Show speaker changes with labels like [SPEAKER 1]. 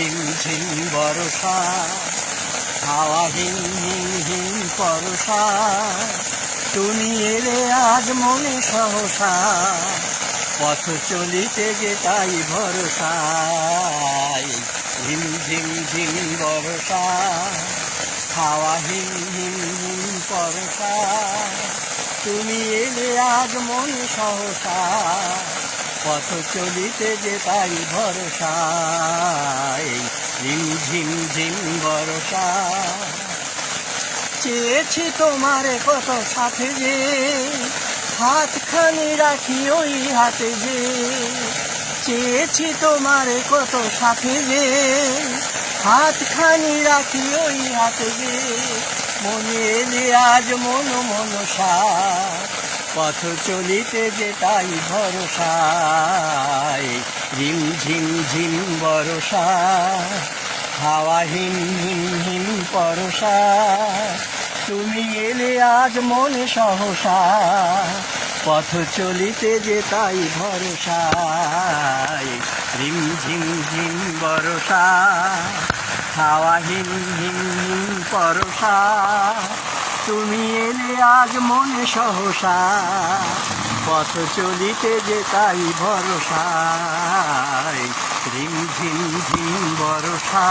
[SPEAKER 1] ঝিম ঝিম বরষা, হাওয়া হিম হিম হিম পরশা, তুমি এলে আজ মনে সহসা, পথ চলিতে যে তাই ভরসা। ঝিম ঝিম ঝিম বরষা, হাওয়া হিম হিম হিম পরশা, তুমি এলে আজ মনে সহসা, পথ চলিতে যে তাই ভরসা। ঝিম ঝিম ঝিম বরষা, চেয়েছি তোমারে কত সাথে যে, হাতখানি রাখি ওই হাতে যে, চেয়েছি তোমারে কত সাথে যে, হাতখানি রাখি ওই হাতে যে, মনে এলে আজ মন মনসা, পথ চলিতে যে তাই ভরসা। ঝিম ঝিম ঝিম বরষা, হাওয়া হিম হিম হিম পরশা, তুমি এলে আজ মনে সহসা, পথ চলিতে যে তাই ভরসা। ঝিম ঝিম ঝিম বরষা, হাওয়া হিম হিম হিম পরশা, তুমি এলে আজ মনে সহসা, পথ চলিতে যে তাই ভরসা। ঝিম ঝিম ঝিম বরষা।